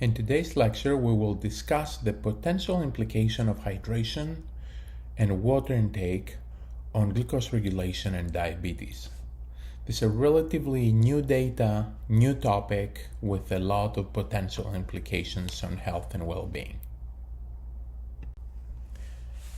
In today's lecture, we will discuss the potential implication of hydration and water intake on glucose regulation and diabetes. This is a relatively new data, new topic with a lot of potential implications on health and well-being.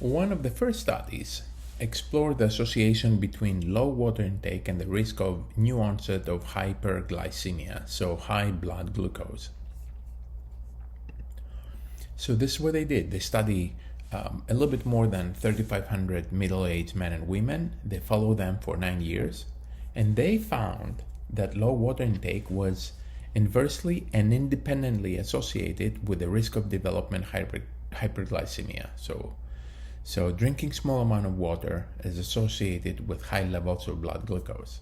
One of the first studies explored the association between low water intake and the risk of new onset of hyperglycemia, so high blood glucose. So this is what they did. They studied a little bit more than 3,500 middle-aged men and women. They followed them for 9 years, and they found that low water intake was inversely and independently associated with the risk of development hyperglycemia. So drinking small amount of water is associated with high levels of blood glucose.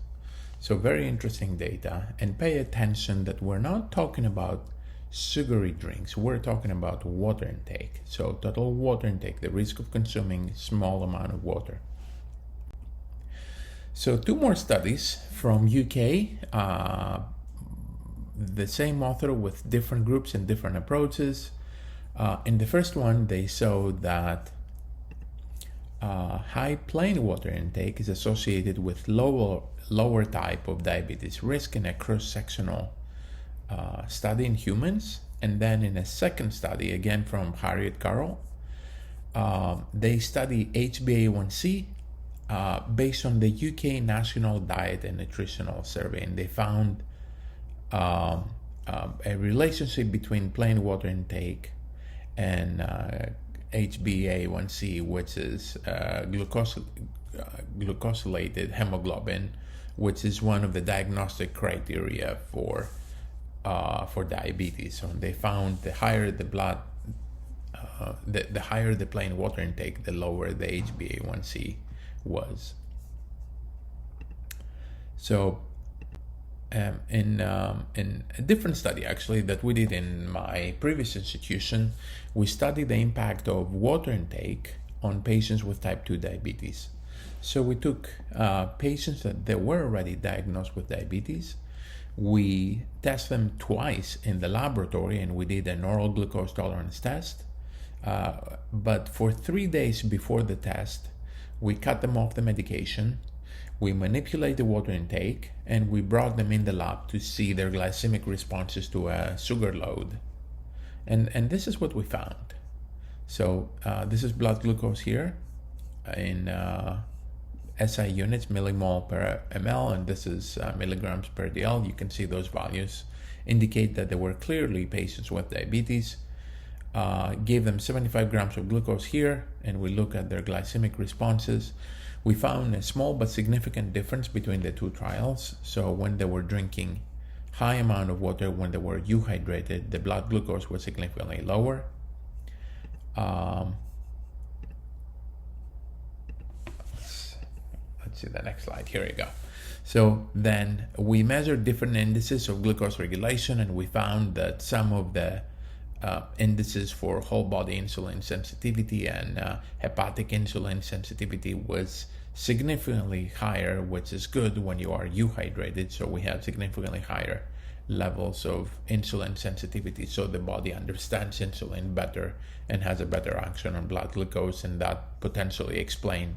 So very interesting data, and pay attention that we're not talking about sugary drinks, we're talking about water intake. So total water intake, the risk of consuming small amount of water. So two more studies from UK, the same author with different groups and different approaches. In the first one, they showed that high plain water intake is associated with lower type of diabetes risk in a cross-sectional study in humans. And then in a second study, again from Harriet Carroll, they study HbA1c based on the UK National Diet and Nutritional Survey, and they found a relationship between plain water intake and HbA1c, which is glucosylated hemoglobin, which is one of the diagnostic criteria for diabetes. So they found the higher the blood, the higher the plain water intake, the lower the HbA1c was. So in a different study actually that we did in my previous institution, we studied the impact of water intake on patients with type 2 diabetes. So we took patients that were already diagnosed with diabetes. We test them twice in the laboratory, and we did an oral glucose tolerance test. But for 3 days before the test, we cut them off the medication. We manipulate the water intake, and we brought them in the lab to see their glycemic responses to a sugar load. And this is what we found. So this is blood glucose here in SI units, millimole per ml, and this is milligrams per dl. You can see those values indicate that there were clearly patients with diabetes. Gave them 75 grams of glucose here, and we look at their glycemic responses. We found a small but significant difference between the two trials. So when they were drinking high amount of water, when they were euhydrated, the blood glucose was significantly lower. Let's see the next slide. Here you go. So then we measured different indices of glucose regulation, and we found that some of the indices for whole body insulin sensitivity and hepatic insulin sensitivity was significantly higher, which is good when you are euhydrated. So we have significantly higher levels of insulin sensitivity, so the body understands insulin better and has a better action on blood glucose, and that potentially explain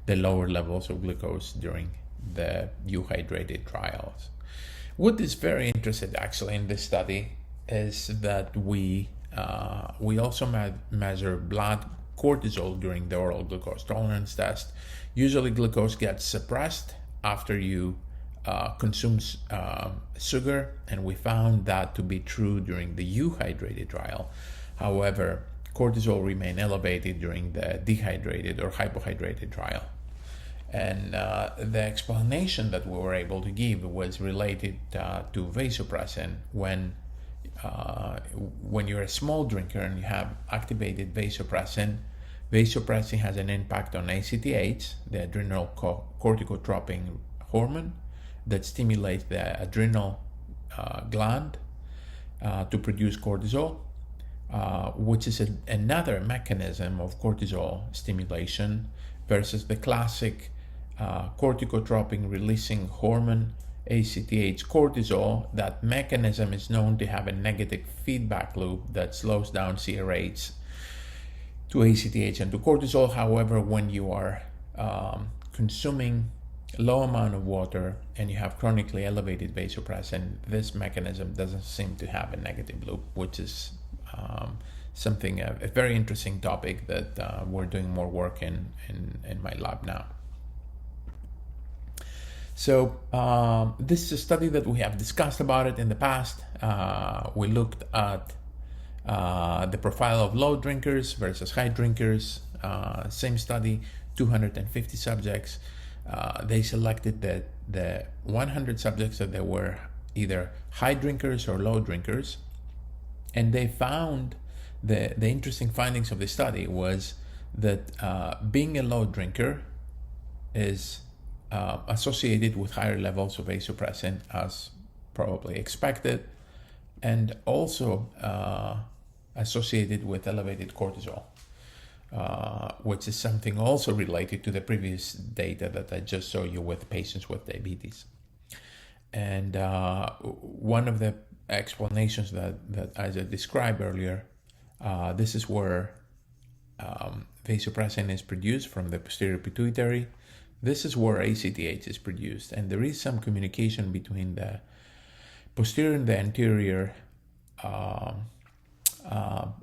the lower levels of glucose during the euhydrated trials. What is very interesting actually in this study is that we also measure blood cortisol during the oral glucose tolerance test. Usually glucose gets suppressed after you consume sugar, and we found that to be true during the euhydrated trial. However, cortisol remained elevated during the dehydrated or hypohydrated trial. And the explanation that we were able to give was related to vasopressin. When you're a small drinker and you have activated vasopressin has an impact on ACTH, the adrenal corticotropin hormone that stimulates the adrenal gland to produce cortisol, which is another mechanism of cortisol stimulation versus the classic corticotropin releasing hormone ACTH cortisol, that mechanism is known to have a negative feedback loop that slows down CRH to ACTH and to cortisol. However, when you are consuming a low amount of water and you have chronically elevated vasopressin, this mechanism doesn't seem to have a negative loop, which is something, a very interesting topic that we're doing more work in my lab now. So this is a study that we have discussed about it in the past. We looked at the profile of low drinkers versus high drinkers. Same study, 250 subjects. They selected the 100 subjects that they were either high drinkers or low drinkers, and they found the interesting findings of the study was that being a low drinker is associated with higher levels of vasopressin, as probably expected, and also associated with elevated cortisol, which is something also related to the previous data that I just showed you with patients with diabetes. And one of the explanations that as I described earlier, this is where vasopressin is produced from the posterior pituitary. This is where ACTH is produced, and there is some communication between the posterior and the anterior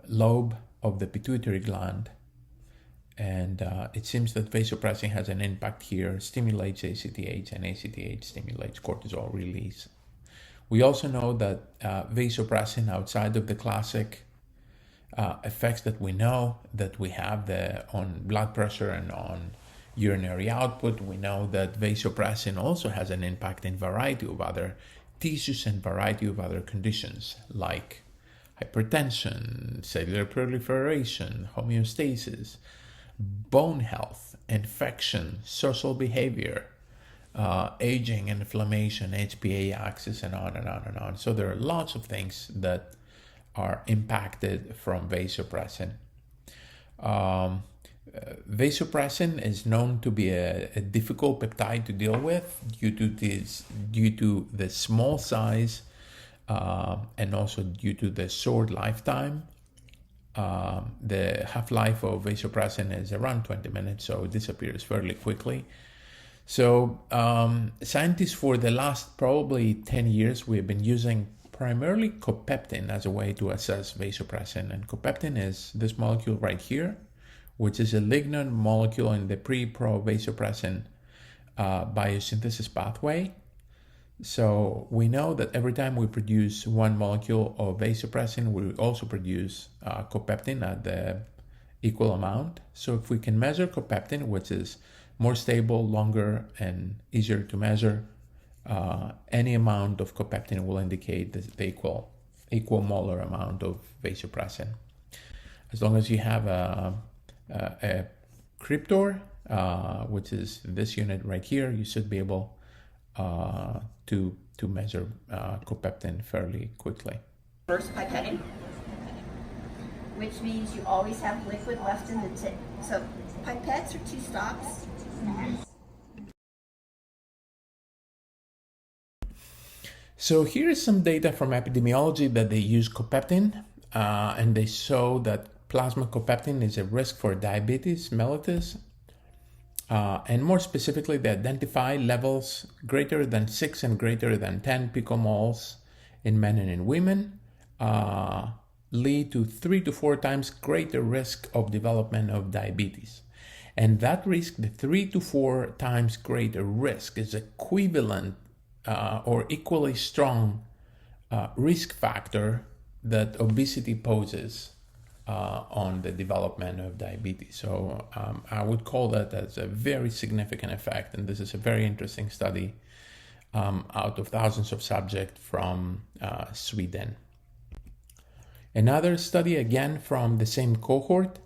lobe of the pituitary gland, and it seems that vasopressin has an impact here, stimulates ACTH, and ACTH stimulates cortisol release. We also know that vasopressin, outside of the classic effects that we know that we have on blood pressure and on urinary output, we know that vasopressin also has an impact in variety of other tissues and variety of other conditions like hypertension, cellular proliferation, homeostasis, bone health, infection, social behavior, aging, inflammation, HPA axis, and on and on and on. So there are lots of things that are impacted from vasopressin. Vasopressin is known to be a difficult peptide to deal with due to the small size and also due to the short lifetime. The half-life of vasopressin is around 20 minutes, so it disappears fairly quickly. So scientists for the last probably 10 years, we have been using primarily copeptin as a way to assess vasopressin. And copeptin is this molecule right here, which is a lignin molecule in the pre-pro vasopressin biosynthesis pathway. So we know that every time we produce one molecule of vasopressin, we also produce copeptin at the equal amount. So if we can measure copeptin, which is more stable, longer, and easier to measure, any amount of copeptin will indicate the equal molar amount of vasopressin. As long as you have a cryptor, which is this unit right here, you should be able to measure copeptin fairly quickly. First pipetting, which means you always have liquid left in the tip. So pipettes are 2 stops. So here is some data from epidemiology that they use copeptin, and they show that plasma copeptin is a risk for diabetes mellitus. And more specifically, they identify levels greater than 6 and greater than 10 picomoles in men and in women lead to 3 to 4 times greater risk of development of diabetes. And that risk, the 3 to 4 times greater risk, is equivalent or equally strong risk factor that obesity poses on the development of diabetes. So I would call that as a very significant effect. And this is a very interesting study out of thousands of subjects from Sweden. Another study, again from the same cohort.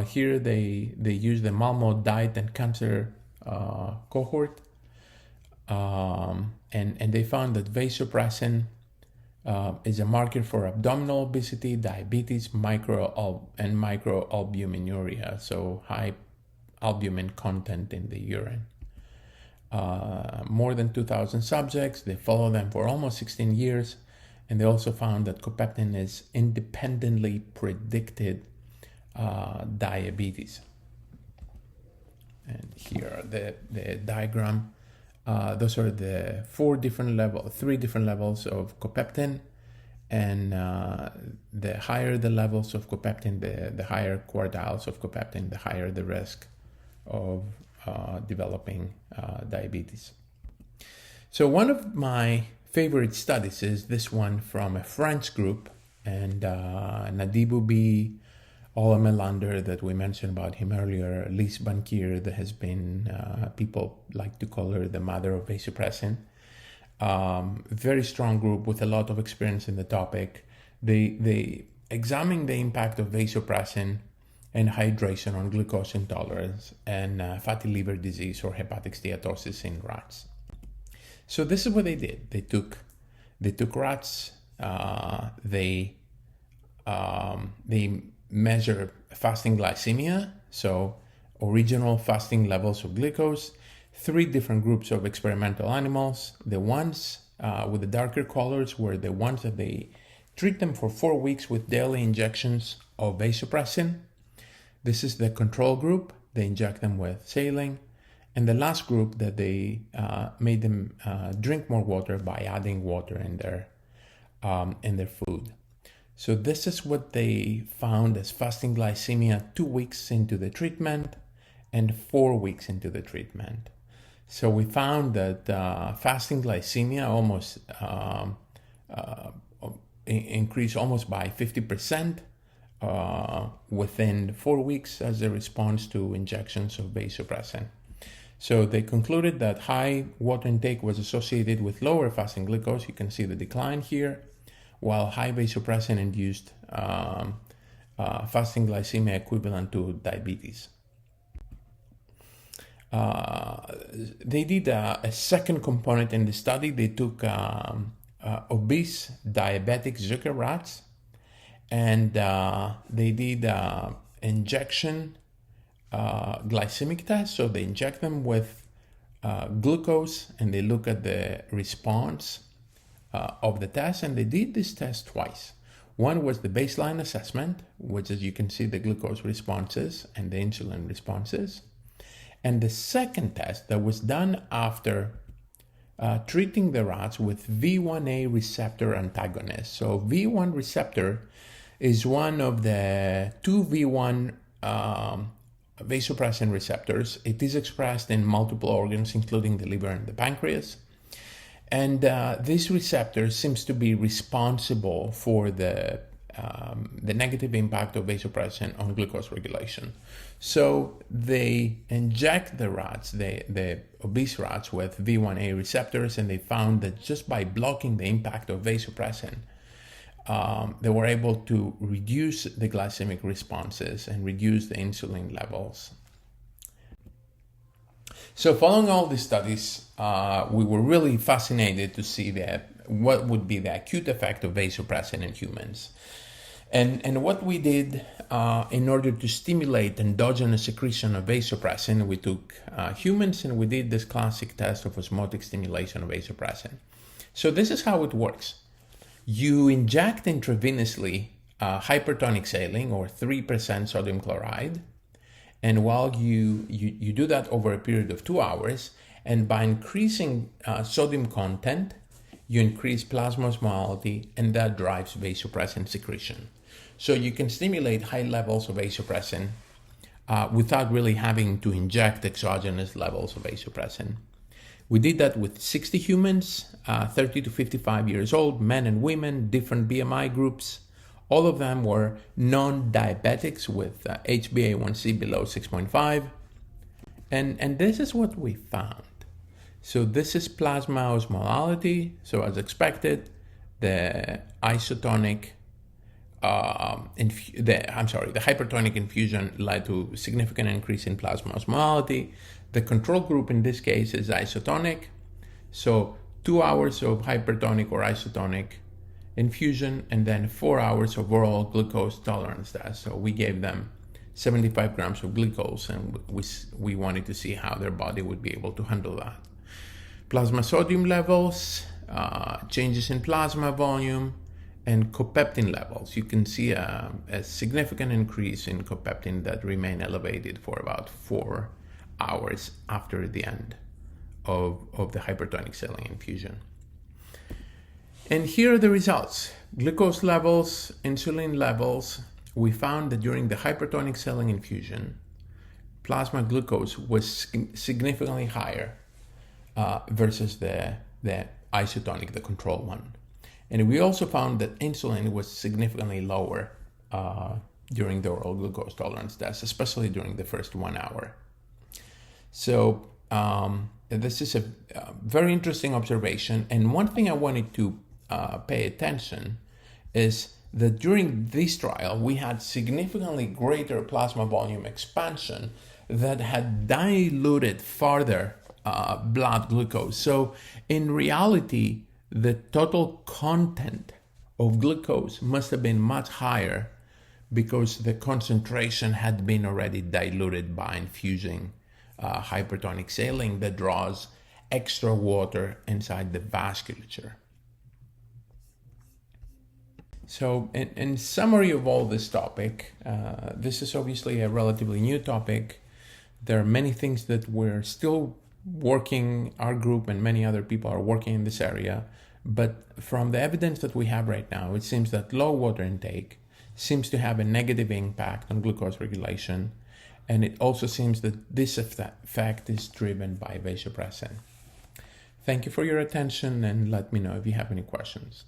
Here they use the Malmo diet and cancer cohort. And they found that vasopressin is a marker for abdominal obesity, diabetes, microalbuminuria, so high albumin content in the urine. more than 2,000 subjects. They followed them for almost 16 years, and they also found that copeptin is independently predicted diabetes. And here are the diagram. Those are the three different levels of copeptin, and the higher the levels of copeptin, the higher quartiles of copeptin, the higher the risk of developing diabetes. So one of my favorite studies is this one from a French group, and Nadibou B. Ola Melander, that we mentioned about him earlier, Lise Bankier, that has been, people like to call her the mother of vasopressin. Very strong group with a lot of experience in the topic. They examine the impact of vasopressin and hydration on glucose intolerance and fatty liver disease or hepatic steatosis in rats. So this is what they did. They took rats. They measure fasting glycemia, so original fasting levels of glucose. 3 different groups of experimental animals. The ones with the darker colors were the ones that they treat them for 4 weeks with daily injections of vasopressin. This is the control group. They inject them with saline. And the last group that they made them drink more water by adding water in their food. So this is what they found as fasting glycemia 2 weeks into the treatment and 4 weeks into the treatment. So we found that fasting glycemia almost increased almost by 50% within 4 weeks as a response to injections of vasopressin. So they concluded that high water intake was associated with lower fasting glucose. You can see the decline here, while high vasopressin induced fasting glycemia equivalent to diabetes. They did a second component in the study. They took obese diabetic Zucker rats, and they did injection glycemic test. So they inject them with glucose, and they look at the response of the test, and they did this test twice. One was the baseline assessment, which, as you can see, the glucose responses and the insulin responses. And the second test that was done after treating the rats with V1A receptor antagonists. So V1 receptor is one of the 2 V1 vasopressin receptors. It is expressed in multiple organs, including the liver and the pancreas. And this receptor seems to be responsible for the negative impact of vasopressin on glucose regulation. So they inject the rats, the obese rats, with V1A receptors, and they found that just by blocking the impact of vasopressin, they were able to reduce the glycemic responses and reduce the insulin levels. So following all these studies, we were really fascinated to see what would be the acute effect of vasopressin in humans. And what we did in order to stimulate endogenous secretion of vasopressin, we took humans and we did this classic test of osmotic stimulation of vasopressin. So this is how it works. You inject intravenously hypertonic saline or 3% sodium chloride. And while you do that over a period of 2 hours, and by increasing sodium content, you increase plasma osmolality, and that drives vasopressin secretion. So you can stimulate high levels of vasopressin without really having to inject exogenous levels of vasopressin. We did that with 60 humans, 30 to 55 years old, men and women, different BMI groups. All of them were non-diabetics with HbA1c below 6.5. And this is what we found. So this is plasma osmolality. So as expected, the isotonic, the hypertonic infusion led to significant increase in plasma osmolality. The control group in this case is isotonic. So 2 hours of hypertonic or isotonic infusion, and then 4 hours of oral glucose tolerance test. So we gave them 75 grams of glucose, and we wanted to see how their body would be able to handle that. Plasma sodium levels, changes in plasma volume, and copeptin levels. You can see a significant increase in copeptin that remain elevated for about 4 hours after the end of the hypertonic saline infusion. And here are the results. Glucose levels, insulin levels. We found that during the hypertonic saline infusion, plasma glucose was significantly higher versus the isotonic, the control one. And we also found that insulin was significantly lower during the oral glucose tolerance test, especially during the first 1 hour. So this is a very interesting observation. And one thing I wanted to pay attention is that during this trial, we had significantly greater plasma volume expansion that had diluted further blood glucose. So in reality, the total content of glucose must have been much higher because the concentration had been already diluted by infusing hypertonic saline that draws extra water inside the vasculature. So in summary of all this topic, this is obviously a relatively new topic. There are many things that we're still working, our group and many other people are working in this area. But from the evidence that we have right now, it seems that low water intake seems to have a negative impact on glucose regulation. And it also seems that this effect is driven by vasopressin. Thank you for your attention and let me know if you have any questions.